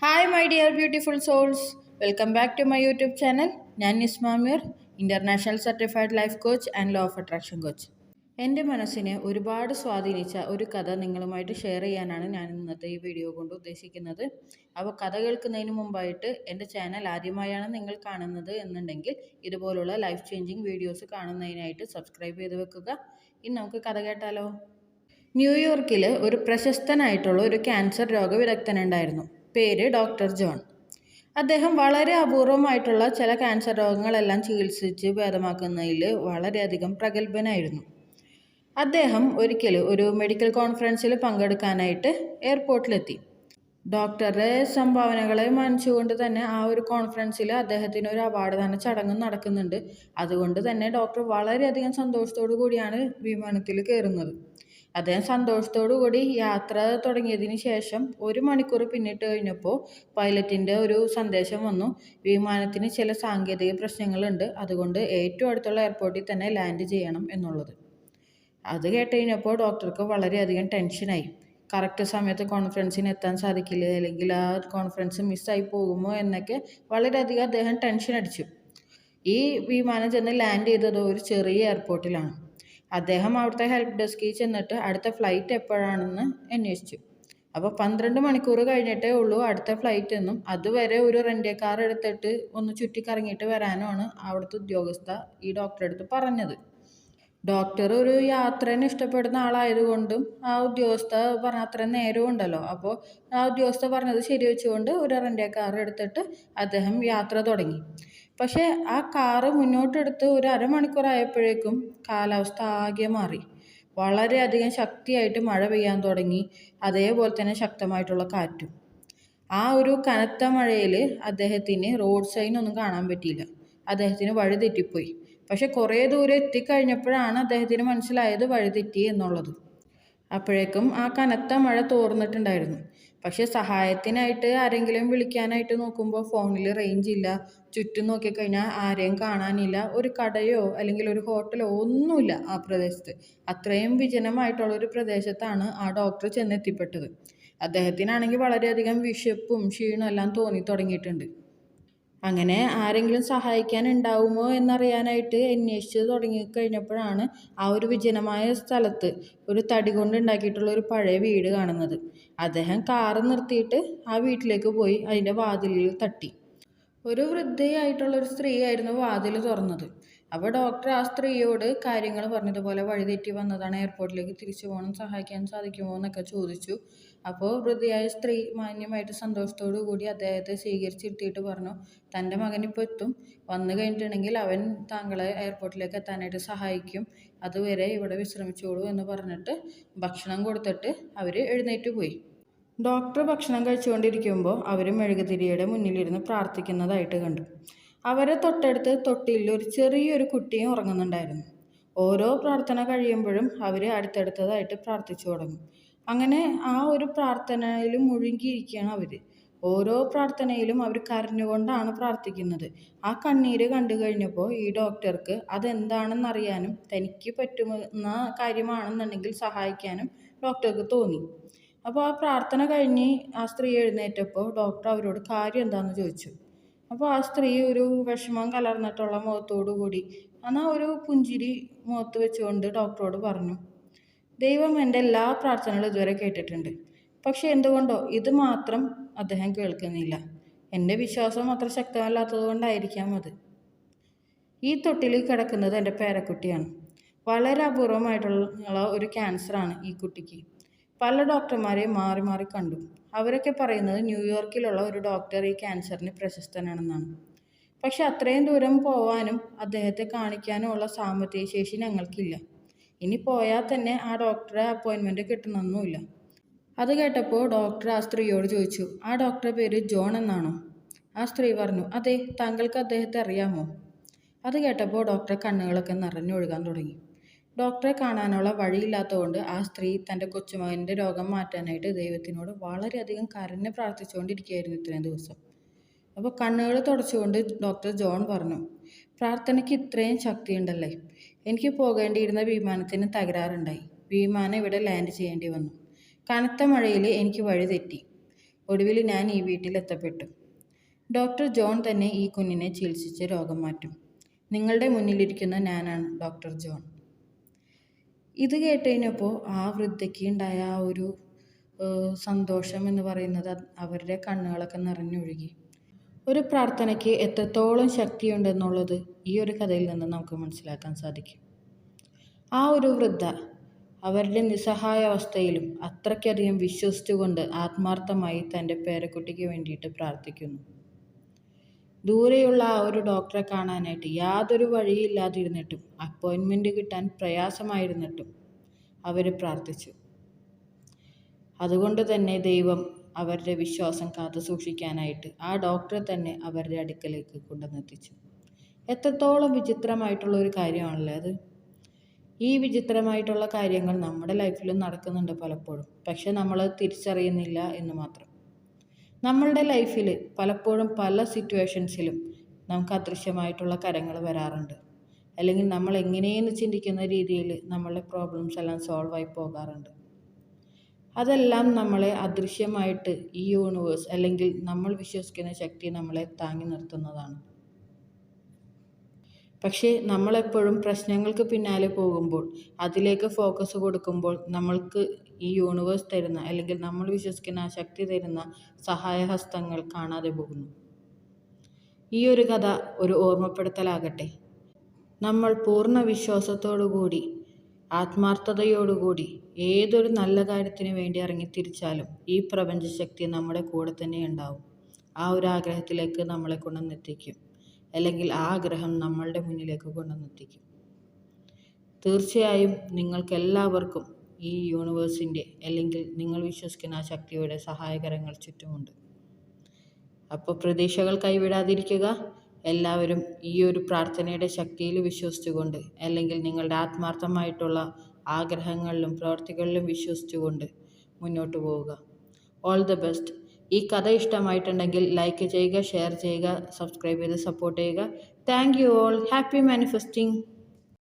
Hi my dear beautiful souls, welcome back to my YouTube channel. ഞാൻ Nismamir, international certified life coach and law of attraction coach. എൻ്റെ മനസ്സിനെ ഒരുപാട് സ്വാധീനിച്ച ഒരു കഥ നിങ്ങളുമായിട്ട് ഷെയർ ചെയ്യാനാണ് ഞാൻ ഇന്നത്തെ ഈ വീഡിയോ കൊണ്ട് ഉദ്ദേശിക്കുന്നത്. അപ്പോൾ കഥ കേൾക്കുന്നതിന് മുമ്പായിട്ട് എൻ്റെ ചാനൽ ആദ്യമായാണ് നിങ്ങൾ കാണുന്നത് എന്നുണ്ടെങ്കിൽ ഇതുപോലുള്ള ലൈഫ് ചേഞ്ചിങ് വീഡിയോസ് കാണുന്നതിനായിട്ട് സബ്സ്ക്രൈബ് ചെയ്ത് വെക്കുക. ഇനി നമുക്ക് കഥ കേട്ടാലോ. ന്യൂയോർക്കിൽ ഒരു പ്രശസ്തനായിട്ടുള്ള ഒരു ക്യാൻസർ രോഗവിദഗ്ധനുണ്ടായിരുന്നു. പേര് ഡോക്ടർ ജോൺ. അദ്ദേഹം വളരെ അപൂർവമായിട്ടുള്ള ചില ക്യാൻസർ രോഗങ്ങളെല്ലാം ചികിത്സിച്ച് ഭേദമാക്കുന്നതിൽ വളരെയധികം പ്രഗത്ഭനായിരുന്നു. അദ്ദേഹം ഒരിക്കൽ ഒരു മെഡിക്കൽ കോൺഫറൻസിൽ പങ്കെടുക്കാനായിട്ട് എയർപോർട്ടിലെത്തി. ഡോക്ടറുടെ സംഭാവനകളെ മാനിച്ചുകൊണ്ട് തന്നെ ആ ഒരു കോൺഫറൻസിൽ അദ്ദേഹത്തിന് ഒരു അവാർഡ് ദാന ചടങ്ങ് നടക്കുന്നുണ്ട്. അതുകൊണ്ട് തന്നെ ഡോക്ടർ വളരെയധികം സന്തോഷത്തോടു കൂടിയാണ് വിമാനത്തിൽ കയറുന്നത്. അദ്ദേഹം സന്തോഷത്തോടു കൂടി യാത്ര തുടങ്ങിയതിന് ശേഷം 1 മണിക്കൂർ പിന്നിട്ട് കഴിഞ്ഞപ്പോൾ പൈലറ്റിൻ്റെ ഒരു സന്ദേശം വന്നു. വിമാനത്തിന് ചില സാങ്കേതിക പ്രശ്നങ്ങളുണ്ട്, അതുകൊണ്ട് ഏറ്റവും അടുത്തുള്ള എയർപോർട്ടിൽ തന്നെ ലാൻഡ് ചെയ്യണം എന്നുള്ളത്. അത് കേട്ട് കഴിഞ്ഞപ്പോൾ ഡോക്ടർക്ക് വളരെയധികം ടെൻഷനായി. കറക്റ്റ് സമയത്ത് കോൺഫറൻസിന് എത്താൻ സാധിക്കില്ല, അല്ലെങ്കിൽ ആ കോൺഫറൻസ് മിസ്സായി പോകുമോ എന്നൊക്കെ വളരെയധികം അദ്ദേഹം ടെൻഷൻ അടിച്ചു. ഈ വിമാനം ചെന്ന് ലാൻഡ് ചെയ്തത് ഒരു ചെറിയ എയർപോർട്ടിലാണ്. അദ്ദേഹം അവിടുത്തെ ഹെൽപ്പ് ഡെസ്കിൽ ചെന്നിട്ട് അടുത്ത ഫ്ലൈറ്റ് എപ്പോഴാണെന്ന് അന്വേഷിച്ചു. അപ്പോൾ 12 മണിക്കൂർ കഴിഞ്ഞിട്ടേ ഉള്ളൂ അടുത്ത ഫ്ലൈറ്റ് എന്നും, അതുവരെ ഒരു റെൻ്റ് കാർ എടുത്തിട്ട് ഒന്ന് ചുറ്റിക്കറങ്ങിയിട്ട് വരാനുമാണ് അവിടുത്തെ ഉദ്യോഗസ്ഥ ഈ ഡോക്ടറെ അടുത്ത് പറഞ്ഞത്. ഡോക്ടർ ഒരു യാത്രനെ ഇഷ്ടപ്പെടുന്ന ആളായതുകൊണ്ടും ആ ഉദ്യോഗസ്ഥ പറഞ്ഞ അത്രയും നേരവും ഉണ്ടല്ലോ, അപ്പോൾ ആ ഉദ്യോഗസ്ഥ പറഞ്ഞത് ശരി വെച്ചുകൊണ്ട് ഒരു റെൻ്റ് കാർ എടുത്തിട്ട് അദ്ദേഹം യാത്ര തുടങ്ങി. പക്ഷേ ആ കാറ് മുന്നോട്ടെടുത്ത് ഒരു അരമണിക്കൂറായപ്പോഴേക്കും കാലാവസ്ഥ ആകെ മാറി. വളരെയധികം ശക്തിയായിട്ട് മഴ പെയ്യാൻ തുടങ്ങി, അതേപോലെ തന്നെ ശക്തമായിട്ടുള്ള കാറ്റും. ആ ഒരു കനത്ത മഴയിൽ അദ്ദേഹത്തിന് റോഡ് സൈൻ ഒന്നും കാണാൻ പറ്റിയില്ല. അദ്ദേഹത്തിന് വഴി തെറ്റിപ്പോയി. പക്ഷെ കുറേ ദൂരം എത്തിക്കഴിഞ്ഞപ്പോഴാണ് അദ്ദേഹത്തിന് മനസ്സിലായത് വഴി തെറ്റി എന്നുള്ളത്. അപ്പോഴേക്കും ആ കനത്ത മഴ തോർന്നിട്ടുണ്ടായിരുന്നു. പക്ഷെ സഹായത്തിനായിട്ട് ആരെങ്കിലും വിളിക്കാനായിട്ട് നോക്കുമ്പോൾ ഫോണിൽ റേഞ്ച് ഇല്ല. ചുറ്റും നോക്കിക്കഴിഞ്ഞാൽ ആരെയും കാണാനില്ല. ഒരു കടയോ അല്ലെങ്കിൽ ഒരു ഹോട്ടലോ ഒന്നുമില്ല ആ പ്രദേശത്ത്. അത്രയും വിജനമായിട്ടുള്ളൊരു പ്രദേശത്താണ് ആ ഡോക്ടർ ചെന്നെത്തിപ്പെട്ടത്. അദ്ദേഹത്തിനാണെങ്കിൽ വളരെയധികം വിശപ്പും ക്ഷീണവും എല്ലാം തോന്നി തുടങ്ങിയിട്ടുണ്ട്. അങ്ങനെ ആരെങ്കിലും സഹായിക്കാൻ ഉണ്ടാവുമോ എന്നറിയാനായിട്ട് അന്വേഷിച്ച് തുടങ്ങിക്കഴിഞ്ഞപ്പോഴാണ് ആ ഒരു വിജനമായ സ്ഥലത്ത് ഒരു തടി കൊണ്ട് ഉണ്ടാക്കിയിട്ടുള്ള ഒരു പഴയ വീട് കാണുന്നത്. അദ്ദേഹം കാറ് നിർത്തിയിട്ട് ആ വീട്ടിലേക്ക് പോയി അതിൻ്റെ വാതിലിൽ തട്ടി. ഒരു വൃദ്ധയായിട്ടുള്ളൊരു സ്ത്രീയായിരുന്നു വാതിൽ തുറന്നത്. അപ്പോൾ ഡോക്ടർ ആ സ്ത്രീയോട് കാര്യങ്ങൾ പറഞ്ഞതുപോലെ വഴിതെറ്റി വന്നതാണ്, എയർപോർട്ടിലേക്ക് തിരിച്ചു പോകണം, സഹായിക്കാൻ സാധിക്കുമോ എന്നൊക്കെ ചോദിച്ചു. അപ്പോൾ വൃദ്ധയായ സ്ത്രീ മാന്യമായിട്ട് സന്തോഷത്തോടു കൂടി അദ്ദേഹത്തെ സ്വീകരിച്ചിരുത്തിയിട്ട് പറഞ്ഞു, തൻ്റെ മകൻ ഇപ്പോൾ എത്തും, വന്നു കഴിഞ്ഞിട്ടുണ്ടെങ്കിൽ അവൻ താങ്കളെ എയർപോർട്ടിലേക്ക് എത്താനായിട്ട് സഹായിക്കും, അതുവരെ ഇവിടെ വിശ്രമിച്ചോളൂ എന്ന് പറഞ്ഞിട്ട് ഭക്ഷണം കൊടുത്തിട്ട് അവർ എഴുന്നേറ്റ് പോയി. ഡോക്ടർ ഭക്ഷണം കഴിച്ചുകൊണ്ടിരിക്കുമ്പോൾ അവർ മെഴുകുതിരിയുടെ മുന്നിലിരുന്ന് പ്രാർത്ഥിക്കുന്നതായിട്ട് കണ്ടു. അവരെ തൊട്ടടുത്ത് തൊട്ടിയിൽ ഒരു ചെറിയൊരു കുട്ടിയും ഉറങ്ങുന്നുണ്ടായിരുന്നു. ഓരോ പ്രാർത്ഥന കഴിയുമ്പോഴും അവർ അടുത്തടുത്തതായിട്ട് പ്രാർത്ഥിച്ചു തുടങ്ങും. അങ്ങനെ ആ ഒരു പ്രാർത്ഥനയിലും മുഴുകിയിരിക്കുകയാണ് അവർ. ഓരോ പ്രാർത്ഥനയിലും അവർ കരഞ്ഞുകൊണ്ടാണ് പ്രാർത്ഥിക്കുന്നത്. ആ കണ്ണീര് കണ്ടു കഴിഞ്ഞപ്പോൾ ഈ ഡോക്ടർക്ക് അതെന്താണെന്നറിയാനും തനിക്ക് പറ്റുന്ന കാര്യമാണെന്നുണ്ടെങ്കിൽ സഹായിക്കാനും ഡോക്ടർക്ക് തോന്നി. അപ്പോൾ ആ പ്രാർത്ഥന കഴിഞ്ഞ് ആ സ്ത്രീ എഴുന്നേറ്റപ്പോൾ ഡോക്ടർ അവരോട് കാര്യം എന്താണെന്ന് ചോദിച്ചു. അപ്പോൾ ആ സ്ത്രീ ഒരു വിഷമം കലർന്നിട്ടുള്ള മുഖത്തോടു കൂടി എന്നാൽ ഒരു പുഞ്ചിരി മുഖത്ത് വെച്ചുകൊണ്ട് ഡോക്ടറോട് പറഞ്ഞു, ദൈവം എൻ്റെ എല്ലാ പ്രാർത്ഥനകളും ഇതുവരെ കേട്ടിട്ടുണ്ട്. പക്ഷെ എന്തുകൊണ്ടോ ഇത് മാത്രം അദ്ദേഹം കേൾക്കുന്നില്ല. എൻ്റെ വിശ്വാസം അത്ര ശക്തമല്ലാത്തത് കൊണ്ടായിരിക്കാം അത്. ഈ തൊട്ടിൽ കിടക്കുന്നത് എൻ്റെ പേരക്കുട്ടിയാണ്. വളരെ അപൂർവമായിട്ടുള്ള ഒരു ക്യാൻസറാണ് ഈ കുട്ടിക്ക്. പല ഡോക്ടർമാരെ മാറി മാറി കണ്ടു. അവരൊക്കെ പറയുന്നത് ന്യൂയോർക്കിലുള്ള ഒരു ഡോക്ടർ ഈ ക്യാൻസറിന് പ്രശസ്തനാണെന്നാണ്. പക്ഷെ അത്രയും ദൂരം പോവാനും അദ്ദേഹത്തെ കാണിക്കാനും ഉള്ള സാമ്പത്തിക ശേഷി ഞങ്ങൾക്കില്ല. ഇനി പോയാൽ തന്നെ ആ ഡോക്ടറെ അപ്പോയിൻമെൻറ്റ് കിട്ടണമെന്നുമില്ല. അത് കേട്ടപ്പോൾ ഡോക്ടർ ആ സ്ത്രീയോട് ചോദിച്ചു, ആ ഡോക്ടറുടെ പേര് ജോൺ എന്നാണോ? ആ സ്ത്രീ പറഞ്ഞു, അതെ, താങ്കൾക്ക് അദ്ദേഹത്തെ അറിയാമോ? അത് കേട്ടപ്പോൾ ഡോക്ടറെ കണ്ണുകളൊക്കെ നിറഞ്ഞൊഴുകാൻ തുടങ്ങി. ഡോക്ടറെ കാണാനുള്ള വഴിയില്ലാത്തതുകൊണ്ട് ആ സ്ത്രീ തൻ്റെ കൊച്ചുമകൻ്റെ രോഗം മാറ്റാനായിട്ട് ദൈവത്തിനോട് വളരെയധികം കരഞ്ഞ് പ്രാർത്ഥിച്ചുകൊണ്ടിരിക്കുകയായിരുന്നു ഇത്രയും ദിവസം. അപ്പോൾ കണ്ണുകൾ തുടച്ചുകൊണ്ട് ഡോക്ടർ ജോൺ പറഞ്ഞു, പ്രാർത്ഥനയ്ക്ക് ഇത്രയും ശക്തിയുണ്ടല്ലേ. എനിക്ക് പോകേണ്ടിയിരുന്ന വിമാനത്തിന് തകരാറുണ്ടായി. വിമാനം ഇവിടെ ലാൻഡ് ചെയ്യേണ്ടി വന്നു. കനത്ത മഴയിൽ എനിക്ക് വഴി തെറ്റി. ഒടുവിൽ ഞാൻ ഈ വീട്ടിലെത്തപ്പെട്ടു. ഡോക്ടർ ജോൺ തന്നെ ഈ കുഞ്ഞിനെ ചികിത്സിച്ച് രോഗം മാറ്റും. നിങ്ങളുടെ മുന്നിലിരിക്കുന്ന ഞാനാണ് ഡോക്ടർ ജോൺ. ഇത് കേട്ടുകഴിഞ്ഞപ്പോൾ ആ വൃദ്ധയ്ക്ക് ഉണ്ടായ ആ ഒരു സന്തോഷം എന്ന് പറയുന്നത് അവരുടെ കണ്ണുകളൊക്കെ നിറഞ്ഞൊഴുകി. ഒരു പ്രാർത്ഥനയ്ക്ക് എത്രത്തോളം ശക്തിയുണ്ടെന്നുള്ളത് ഈ ഒരു കഥയിൽ നിന്ന് നമുക്ക് മനസ്സിലാക്കാൻ സാധിക്കും. ആ ഒരു വൃദ്ധ അവരുടെ നിസ്സഹായ അവസ്ഥയിലും അത്രയ്ക്കധികം വിശ്വസിച്ചുകൊണ്ട് ആത്മാർത്ഥമായി തൻ്റെ പേരക്കുട്ടിക്ക് വേണ്ടിയിട്ട് പ്രാർത്ഥിക്കുന്നു. ദൂരെയുള്ള ആ ഒരു ഡോക്ടറെ കാണാനായിട്ട് യാതൊരു വഴിയില്ലാതിരുന്നിട്ടും അപ്പോയിൻമെൻറ്റ് കിട്ടാൻ പ്രയാസമായിരുന്നിട്ടും അവർ പ്രാർത്ഥിച്ചു. അതുകൊണ്ട് തന്നെ ദൈവം അവരുടെ വിശ്വാസം കാത്തു സൂക്ഷിക്കാനായിട്ട് ആ ഡോക്ടറെ തന്നെ അവരുടെ അടുക്കലേക്ക് കൊണ്ടുവന്നെത്തിച്ചു. എത്രത്തോളം വിചിത്രമായിട്ടുള്ള ഒരു കാര്യമാണല്ലേ അത്. ഈ വിചിത്രമായിട്ടുള്ള കാര്യങ്ങൾ നമ്മുടെ ലൈഫിലും നടക്കുന്നുണ്ട് പലപ്പോഴും. പക്ഷെ നമ്മൾ തിരിച്ചറിയുന്നില്ല എന്ന് മാത്രം. നമ്മളുടെ ലൈഫിൽ പലപ്പോഴും പല സിറ്റുവേഷൻസിലും നമുക്ക് അദൃശ്യമായിട്ടുള്ള കാര്യങ്ങൾ വരാറുണ്ട്. അല്ലെങ്കിൽ നമ്മൾ എങ്ങനെയെന്ന് ചിന്തിക്കുന്ന രീതിയിൽ നമ്മളുടെ പ്രോബ്ലംസ് എല്ലാം സോൾവ് ആയി പോകാറുണ്ട്. അതെല്ലാം നമ്മളെ അദൃശ്യമായിട്ട് ഈ യൂണിവേഴ്സ് അല്ലെങ്കിൽ നമ്മൾ വിശ്വസിക്കുന്ന ശക്തി നമ്മളെ താങ്ങി നിർത്തുന്നതാണ്. പക്ഷേ നമ്മളെപ്പോഴും പ്രശ്നങ്ങൾക്ക് പിന്നാലെ പോകുമ്പോൾ, അതിലേക്ക് ഫോക്കസ് കൊടുക്കുമ്പോൾ നമ്മൾക്ക് ഈ യൂണിവേഴ്സ് തരുന്ന അല്ലെങ്കിൽ നമ്മൾ വിശ്വസിക്കുന്ന ആ ശക്തി തരുന്ന സഹായഹസ്തങ്ങൾ കാണാതെ പോകുന്നു. ഈ ഒരു കഥ ഒരു ഓർമ്മപ്പെടുത്തലാകട്ടെ. നമ്മൾ പൂർണ്ണ വിശ്വാസത്തോടുകൂടി ആത്മാർത്ഥതയോടുകൂടി ഏതൊരു നല്ല കാര്യത്തിന് വേണ്ടി ഇറങ്ങിത്തിരിച്ചാലും ഈ പ്രപഞ്ചശക്തി നമ്മുടെ കൂടെ തന്നെ ഉണ്ടാവും. ആ ഒരു ആഗ്രഹത്തിലേക്ക് നമ്മളെ കൊണ്ടുവന്നെത്തിക്കും. അല്ലെങ്കിൽ ആ ആഗ്രഹം നമ്മളുടെ മുന്നിലേക്ക് കൊണ്ടുവന്നെത്തിക്കും. തീർച്ചയായും നിങ്ങൾക്കെല്ലാവർക്കും ഈ യൂണിവേഴ്സിൻ്റെ അല്ലെങ്കിൽ നിങ്ങൾ വിശ്വസിക്കുന്ന ആ ശക്തിയുടെ സഹായകരങ്ങൾ ചുറ്റുമുണ്ട്. അപ്പോൾ പ്രതീക്ഷകൾ കൈവിടാതിരിക്കുക. എല്ലാവരും ഈ ഒരു പ്രാർത്ഥനയുടെ ശക്തിയിൽ വിശ്വസിച്ചുകൊണ്ട് അല്ലെങ്കിൽ നിങ്ങളുടെ ആത്മാർത്ഥമായിട്ടുള്ള ആഗ്രഹങ്ങളിലും പ്രവർത്തികളിലും വിശ്വസിച്ചുകൊണ്ട് മുന്നോട്ട് പോവുക. All the best. ഈ കഥ ഇഷ്ടമായിട്ടുണ്ടെങ്കിൽ ലൈക്ക് ചെയ്യുക, ഷെയർ ചെയ്യുക, സബ്സ്ക്രൈബ് ചെയ്ത് സപ്പോർട്ട് ചെയ്യുക. Thank you all. Happy manifesting.